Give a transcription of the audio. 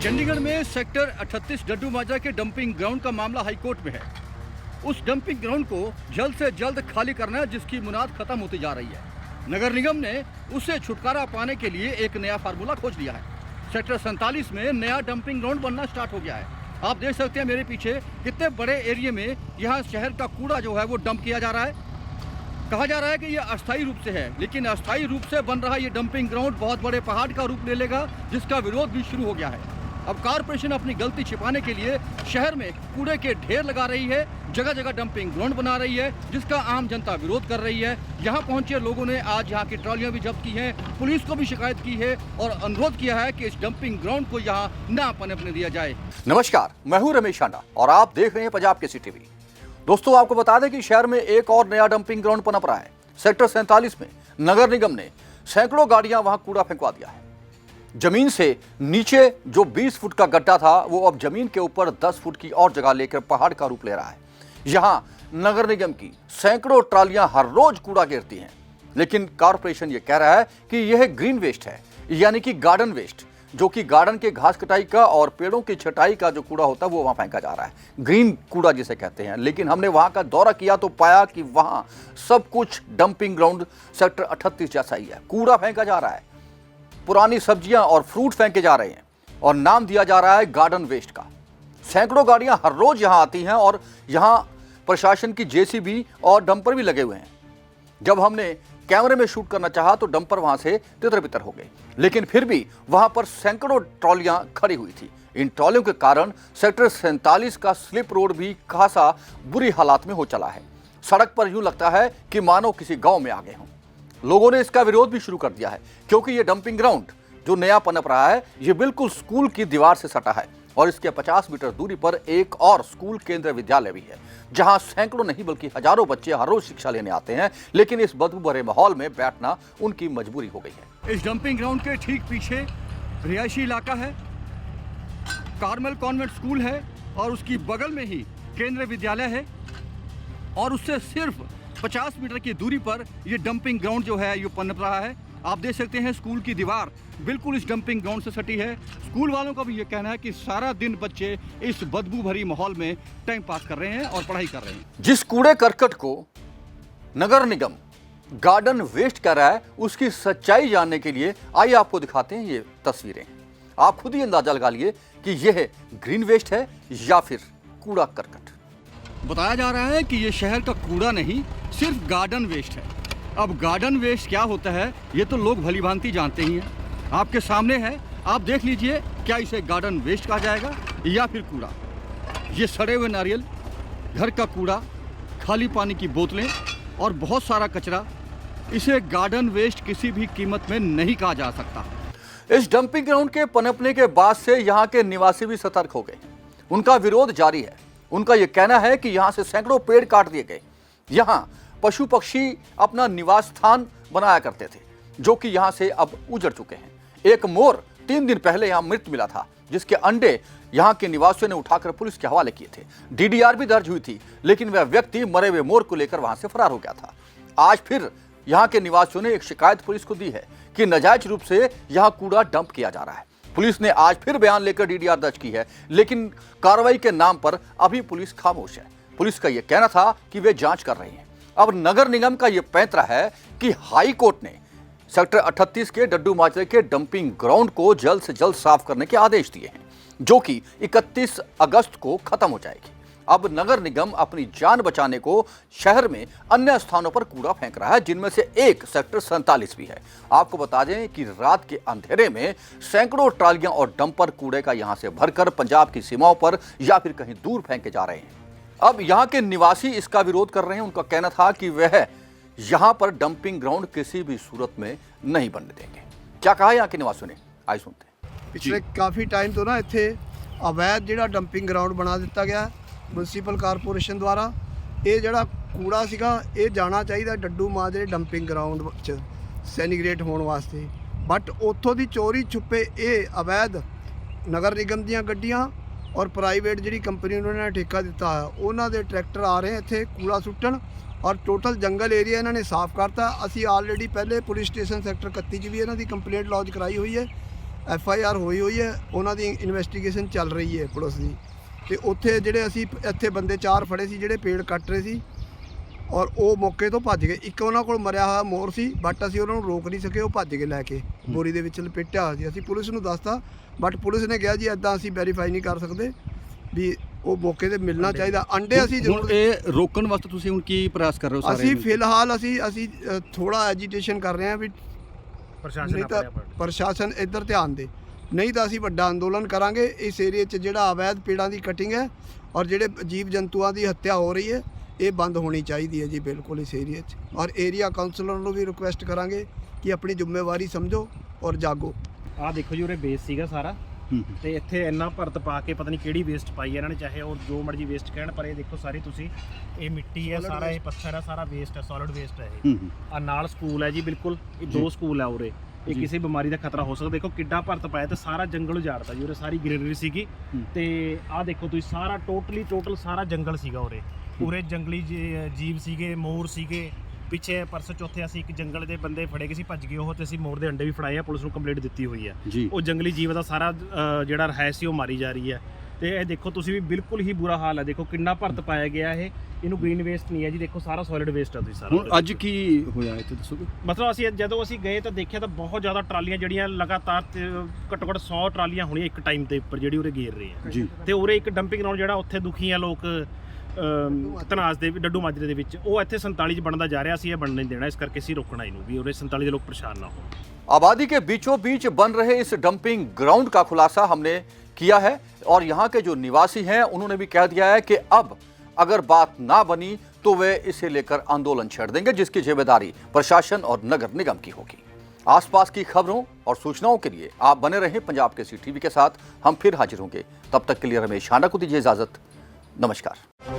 चंडीगढ़ में सेक्टर 38 डड्डू माजरा के dumping ground का मामला हाईकोर्ट में है। उस डंपिंग ग्राउंड को जल्द से जल्द खाली करना है, जिसकी मुनाद खत्म होती जा रही है। नगर निगम ने उससे छुटकारा पाने के लिए एक नया फार्मूला खोज लिया है। सेक्टर 47 में नया डंपिंग ग्राउंड बनना स्टार्ट हो गया है। आप देख सकते हैं मेरे पीछे कितने बड़े एरिया में यहाँ शहर का कूड़ा जो है वो डंप किया जा रहा है। कहा जा रहा है कि ये अस्थायी रूप से है, लेकिन अस्थायी रूप से बन रहा ये डंपिंग ग्राउंड बहुत बड़े पहाड़ का रूप ले लेगा, जिसका विरोध भी शुरू हो गया है। अब कारपोरेशन अपनी गलती छिपाने के लिए शहर में कूड़े के ढेर लगा रही है, जगह जगह डंपिंग ग्राउंड बना रही है, जिसका आम जनता विरोध कर रही है। यहाँ पहुंचे लोगों ने आज यहाँ की ट्रॉलियां भी जब्त की हैं, पुलिस को भी शिकायत की है और अनुरोध किया है कि इस डंपिंग ग्राउंड को यहाँ न पनपने दिया जाए। नमस्कार, मैं हूं रमेश आंडा और आप देख रहे हैं पंजाब केसरी टीवी। दोस्तों, आपको बता दें कि शहर में एक और नया डंपिंग ग्राउंड पनप रहा है। सेक्टर 47 में नगर निगम ने सैकड़ों गाड़ियां वहां कूड़ा फेंकवा दिया है। जमीन से नीचे जो 20 फुट का गड्ढा था, वो अब जमीन के ऊपर 10 फुट की और जगह लेकर पहाड़ का रूप ले रहा है। यहां नगर निगम की सैकड़ों ट्रालियां हर रोज कूड़ा घेरती हैं, लेकिन कारपोरेशन ये कह रहा है कि यह ग्रीन वेस्ट है, यानी कि गार्डन वेस्ट, जो कि गार्डन के घास कटाई का और पेड़ों की छटाई का जो कूड़ा होता है वो वहां फेंका जा रहा है, ग्रीन कूड़ा जिसे कहते हैं। लेकिन हमने वहां का दौरा किया तो पाया कि वहां सब कुछ डंपिंग ग्राउंड सेक्टर 38 जैसा ही है। कूड़ा फेंका जा रहा है, पुरानी सब्जियां और फ्रूट फेंके जा रहे हैं और नाम दिया जा रहा है गार्डन वेस्ट का। सैकड़ों गाड़ियां हर रोज यहां आती हैं और यहां प्रशासन की जेसीबी और डंपर भी लगे हुए हैं। जब हमने कैमरे में शूट करना चाहा तो डंपर वहां से तितर-बितर हो गए, लेकिन फिर भी वहां पर सैकड़ों ट्रॉलियां खड़ी हुई थी। इन ट्रॉलियों के कारण सेक्टर 47 का स्लिप रोड भी खासा बुरी हालात में हो चला है। सड़क पर यूं लगता है कि मानो किसी गांव में आ गए हों। लोगों ने इसका विरोध भी शुरू कर दिया है, क्योंकि ये डंपिंग ग्राउंड जो नया पनप रहा है, ये बिल्कुल स्कूल की दीवार से सटा है और इसके 50 मीटर दूरी पर एक और स्कूल केंद्रीय विद्यालय भी है, जहां सैकड़ों नहीं बल्कि हजारों बच्चे हर रोज शिक्षा लेने आते हैं। लेकिन इस बदबू भरे माहौल में बैठना उनकी मजबूरी हो गई है। इस डंपिंग ग्राउंड के ठीक पीछे रिहायशी इलाका है, कार्मल कॉन्वेंट स्कूल है और उसकी बगल में ही केंद्रीय विद्यालय है और उससे सिर्फ 50 मीटर की दूरी पर यह डंपिंग ग्राउंड जो है ये पनप रहा है। आप देख सकते हैं स्कूल की दीवार बिल्कुल इस डंपिंग ग्राउंड से सटी है। स्कूल वालों का भी ये कहना है कि सारा दिन बच्चे इस बदबू भरी माहौल में टाइम पास कर रहे हैं और पढ़ाई कर रहे हैं। जिस कूड़े करकट को नगर निगम गार्डन वेस्ट कर रहा है, उसकी सच्चाई जानने के लिए आइए आपको दिखाते हैं ये तस्वीरें। आप खुद ही अंदाजा लगा लिए कि यह ग्रीन वेस्ट है या फिर कूड़ा करकट। बताया जा रहा है कि ये शहर का कूड़ा नहीं, सिर्फ गार्डन वेस्ट है। अब गार्डन वेस्ट क्या होता है ये तो लोग भली भांति जानते ही हैं। आपके सामने है, आप देख लीजिए, क्या इसे गार्डन वेस्ट कहा जाएगा या फिर कूड़ा। ये सड़े हुए नारियल, घर का कूड़ा, खाली पानी की बोतलें और बहुत सारा कचरा, इसे गार्डन वेस्ट किसी भी कीमत में नहीं कहा जा सकता। इस डंपिंग ग्राउंड के पनपने के बाद से यहाँ के निवासी भी सतर्क हो गए। उनका विरोध जारी है। उनका यह कहना है कि यहाँ से सैकड़ों पेड़ काट दिए गए। यहाँ पशु पक्षी अपना निवास स्थान बनाया करते थे, जो कि यहाँ से अब उजड़ चुके हैं। एक मोर 3 दिन पहले यहाँ मृत मिला था, जिसके अंडे यहाँ के निवासियों ने उठाकर पुलिस के हवाले किए थे। डीडीआर भी दर्ज हुई थी, लेकिन वह व्यक्ति मरे हुए मोर को लेकर वहां से फरार हो गया था। आज फिर यहाँ के निवासियों ने एक शिकायत पुलिस को दी है कि नाजायज रूप से यहाँ कूड़ा डंप किया जा रहा है। पुलिस ने आज फिर बयान लेकर डीडीआर दर्ज की है, लेकिन कार्रवाई के नाम पर अभी पुलिस खामोश है। पुलिस का यह कहना था कि वे जांच कर रही है। अब नगर निगम का यह पैंतरा है कि हाई कोर्ट ने सेक्टर 38 के डड्डू माजरे के डंपिंग ग्राउंड को जल्द से जल्द साफ करने के आदेश दिए हैं, जो कि 31 अगस्त को खत्म हो जाएगी। अब नगर निगम अपनी जान बचाने को शहर में अन्य स्थानों पर कूड़ा फेंक रहा है, जिनमें से एक सेक्टर 47 भी है। आपको बता दें कि रात के अंधेरे में सैकड़ों ट्रालियां और डंपर कूड़े का यहां से भरकर पंजाब की सीमाओं पर या फिर कहीं दूर फेंके जा रहे हैं। अब यहाँ के निवासी इसका विरोध कर रहे हैं। उनका कहना था कि वह यहाँ पर डंपिंग ग्राउंड किसी भी सूरत में नहीं बनने देंगे। क्या कहा यहाँ के निवासियों ने, आइए सुनते हैं। पिछले काफ़ी टाइम तो ना इत्थे अवैध ਜਿਹੜਾ ਡੰਪਿੰਗ ਗਰਾਊਂਡ ਬਣਾ ਦਿੱਤਾ ਗਿਆ म्यूनसिपल कारपोरेशन द्वारा। ਇਹ ਜਿਹੜਾ ਕੂੜਾ ਸੀਗਾ ਇਹ ਜਾਣਾ ਚਾਹੀਦਾ ਡੱਡੂ ਮਾਜਰੇ ਡੰਪਿੰਗ ਗਰਾਊਂਡ 'ਚ ਸੈਨੀਗ੍ਰੇਟ ਹੋਣ ਵਾਸਤੇ, ਬਟ ਉੱਥੋਂ ਦੀ ਚੋਰੀ ਛੁਪੇ ਇਹ ਅਵੈਧ ਨਗਰ ਨਿਗਮ ਦੀਆਂ ਗੱਡੀਆਂ ਔਰ ਪ੍ਰਾਈਵੇਟ ਜਿਹੜੀ ਕੰਪਨੀ ਉਹਨਾਂ ਨੇ ਠੇਕਾ ਦਿੱਤਾ ਹੈ ਉਹਨਾਂ ਦੇ ਟਰੈਕਟਰ ਆ ਰਹੇ ਇੱਥੇ ਕੂੜਾ ਸੁੱਟਣ ਔਰ ਟੋਟਲ ਜੰਗਲ ਏਰੀਆ ਇਹਨਾਂ ਨੇ ਸਾਫ਼ ਕਰਤਾ। ਅਸੀਂ ਆਲਰੇਡੀ ਪਹਿਲੇ ਪੁਲਿਸ ਸਟੇਸ਼ਨ ਸੈਕਟਰ 31 'ਚ ਵੀ ਇਹਨਾਂ ਦੀ ਕੰਪਲੇਂਟ ਲੌਜ ਕਰਾਈ ਹੋਈ ਹੈ। FIR ਹੋਈ ਹੈ, ਉਹਨਾਂ ਦੀ ਇਨਵੈਸਟੀਗੇਸ਼ਨ ਚੱਲ ਰਹੀ ਹੈ ਪੁਲਿਸ ਦੀ। ਤੇ ਉੱਥੇ ਜਿਹੜੇ ਅਸੀਂ ਇੱਥੇ ਬੰਦੇ 4 ਫੜੇ ਸੀ ਜਿਹੜੇ ਪੇੜ ਕੱਟ ਰਹੇ ਸੀ ਔਰ ਉਹ ਮੌਕੇ ਤੋਂ ਭੱਜ ਗਏ। ਇੱਕ ਉਹਨਾਂ ਕੋਲ ਮਰਿਆ ਹੋਇਆ ਮੋਰ ਸੀ, ਬਟ ਅਸੀਂ ਉਹਨਾਂ ਨੂੰ ਰੋਕ ਨਹੀਂ ਸਕੇ, ਉਹ ਭੱਜ ਗਏ ਲੈ ਕੇ, ਬੋਰੀ ਦੇ ਵਿੱਚ ਲਪੇਟਿਆ ਹੋਇਆ ਸੀ। ਅਸੀਂ ਪੁਲਿਸ ਨੂੰ ਦੱਸਤਾ, ਬਟ ਪੁਲਿਸ ਨੇ ਕਿਹਾ ਜੀ ਇੱਦਾਂ ਅਸੀਂ ਵੈਰੀਫਾਈ ਨਹੀਂ ਕਰ ਸਕਦੇ, ਵੀ ਉਹ ਮੌਕੇ ਤੇ ਮਿਲਣਾ ਚਾਹੀਦਾ। ਅੰਡੇ ਅਸੀਂ ਹੁਣ ਜ਼ਰੂਰ ਇਹ ਰੋਕਣ ਵਾਸਤੇ ਤੁਸੀਂ ਹੁਣ ਕੀ ਪ੍ਰयास ਕਰ ਰਹੇ ਹੋ ਸਾਰੇ? ਅਸੀਂ ਫਿਲਹਾਲ ਅਸੀਂ ਥੋੜਾ ਐਜੀਟੇਸ਼ਨ ਕਰ ਰਹੇ ਹਾਂ ਵੀ ਨਹੀਂ ਤਾਂ ਪ੍ਰਸ਼ਾਸਨ ਇੱਧਰ ਧਿਆਨ ਦੇ, ਨਹੀਂ ਤਾਂ ਅਸੀਂ ਵੱਡਾ ਅੰਦੋਲਨ ਕਰਾਂਗੇ। ਇਸ ਏਰੀਏ 'ਚ ਜਿਹੜਾ ਅਵੈਧ ਪੇੜਾਂ ਦੀ ਕਟਿੰਗ ਹੈ ਔਰ ਜਿਹੜੇ ਜੀਵ ਜੰਤੂਆਂ ਦੀ ਹੱਤਿਆ ਹੋ ਰਹੀ ਹੈ, ਇਹ ਬੰਦ ਹੋਣੀ ਚਾਹੀਦੀ ਹੈ ਜੀ ਬਿਲਕੁਲ ਇਸ ਏਰੀਏ 'ਚ। ਔਰ ਏਰੀਆ ਕਾਉਂਸਲਰ ਨੂੰ ਵੀ ਰਿਕੁਐਸਟ ਕਰਾਂਗੇ ਕਿ ਆਪਣੀ ਜ਼ਿੰਮੇਵਾਰੀ ਸਮਝੋ ਔਰ ਜਾਗੋ। ਆਹ ਦੇਖੋ ਜੀ ਉਰੇ ਬੇਸ ਸੀਗਾ ਸਾਰਾ, ਤੇ ਇੱਥੇ ਇੰਨਾ ਭਰਤ ਪਾ ਕੇ ਪਤਾ ਨਹੀਂ ਕਿਹੜੀ ਵੇਸਟ ਪਾਈ ਇਹਨਾਂ ਨੇ, ਚਾਹੇ ਉਹ ਜੋ ਮਰਜੀ ਵੇਸਟ ਕਹਿਣ, ਪਰ ਇਹ ਦੇਖੋ ਸਾਰੀ ਤੁਸੀਂ, ਇਹ ਮਿੱਟੀ ਹੈ ਸਾਰਾ, ਇਹ ਪੱਥਰ ਹੈ ਸਾਰਾ, ਵੇਸਟ ਹੈ, ਸੋਲਿਡ ਵੇਸਟ ਹੈ ਇਹ। ਆ ਨਾਲ ਸਕੂਲ ਹੈ ਜੀ ਬਿਲਕੁਲ, ਇਹ 2 ਸਕੂਲ ਹੈ ਉਰੇ, ਇਹ ਕਿਸੇ ਬਿਮਾਰੀ ਦਾ ਖਤਰਾ ਹੋ ਸਕਦਾ। ਦੇਖੋ ਕਿੱਡਾ ਭਰਤ ਪਾਇਆ ਤੇ ਸਾਰਾ ਜੰਗਲ ਉਜਾੜਤਾ ਜੀ, ਉਰੇ ਸਾਰੀ ਗ੍ਰੀਨਰੀ ਸੀਗੀ। ਤੇ ਆਹ ਦੇਖੋ ਤੁਸੀਂ ਸਾਰਾ ਟੋਟਲ ਸਾਰਾ ਜੰਗਲ ਸੀਗਾ ਉਰੇ, ਪੂਰੇ ਜੰਗਲੀ ਜੀਵ ਸੀਗੇ, ਮੋਰ ਸੀਗੇ। ਪਿੱਛੇ ਪਰਸੋਂ ਚੌਥੇ ਅਸੀਂ ਇੱਕ ਜੰਗਲ ਦੇ ਬੰਦੇ ਫੜੇ ਗਏ ਸੀ, ਭੱਜ ਗਏ ਉਹ, ਤੇ ਅਸੀਂ ਮੋਰ ਦੇ ਅੰਡੇ ਵੀ ਫੜਾਏ ਆ, ਪੁਲਿਸ ਨੂੰ ਕੰਪਲੇਂਟ ਦਿੱਤੀ ਹੋਈ ਹੈ। ਉਹ ਜੰਗਲੀ ਜੀਵ ਦਾ ਸਾਰਾ ਜਿਹੜਾ ਰਹਿ ਸੀ ਉਹ ਮਾਰੀ ਜਾ ਰਹੀ ਹੈ। ਤੇ ਇਹ ਦੇਖੋ ਤੁਸੀਂ ਵੀ ਬਿਲਕੁਲ ਹੀ ਬੁਰਾ ਹਾਲ ਹੈ, ਦੇਖੋ ਕਿੰਨਾ ਭਰਤ ਪਾਇਆ ਗਿਆ ਇਹ, ਇਹਨੂੰ ਗ੍ਰੀਨ ਵੇਸਟ ਨਹੀਂ ਹੈ ਜੀ, ਦੇਖੋ ਸਾਰਾ ਸੋਲਿਡ ਵੇਸਟ ਹੈ। ਤੁਸੀਂ ਸਾਰਾ ਹੁਣ ਅੱਜ ਕੀ ਹੋਇਆ ਇੱਥੇ ਦੱਸੋਗੇ? ਮਤਲਬ ਜਦੋਂ ਅਸੀਂ ਗਏ ਤਾਂ ਦੇਖਿਆ ਤਾਂ ਬਹੁਤ ਜ਼ਿਆਦਾ ਟਰਾਲੀਆਂ ਜਿਹੜੀਆਂ ਲਗਾਤਾਰ ਘੱਟੋ ਘੱਟ 100 ਟਰਾਲੀਆਂ ਹੋਣੀਆਂ ਇੱਕ ਟਾਈਮ ਦੇ ਉੱਪਰ ਜਿਹੜੀ ਉਰੇ ਗੇਰ ਰਹੇ ਆ। ਤੇ ਉਰੇ ਇੱਕ ਡੰਪਿੰਗ ਗਰਾਊਂਡ ਜਿਹੜਾ ਉੱਥੇ ਦੁਖੀ ਆ ਲੋਕ ਧਨਾਸ ਦੇ ਡੱਡੂ ਮਾਜਰੇ ਦੇ ਵਿੱਚ, ਉਹ ਇੱਥੇ 47 ਚ ਬਣਦਾ ਜਾ ਰਿਹਾ ਸੀ, ਇਹ ਬਣਨ ਨਹੀਂ ਦੇਣਾ, ਇਸ ਕਰਕੇ ਅਸੀਂ ਰੋਕਣਾ ਇਹਨੂੰ ਵੀ ਉਰੇ 47 ਦੇ ਲੋਕ परेशान ना हो। आबादी के बीचों बीच बन रहे इस डंपिंग ग्राउंड का खुलासा हमने किया है और यहाँ के जो निवासी हैं उन्होंने भी कह दिया है कि अब अगर बात ना बनी तो वे इसे लेकर आंदोलन छेड़ देंगे, जिसकी जिम्मेदारी प्रशासन और नगर निगम की होगी। आसपास की खबरों और सूचनाओं के लिए आप बने रहें पंजाब केसरी टीवी के साथ। हम फिर हाजिर होंगे, तब तक के लिए रमेश हांडा को दीजिए इजाजत। नमस्कार।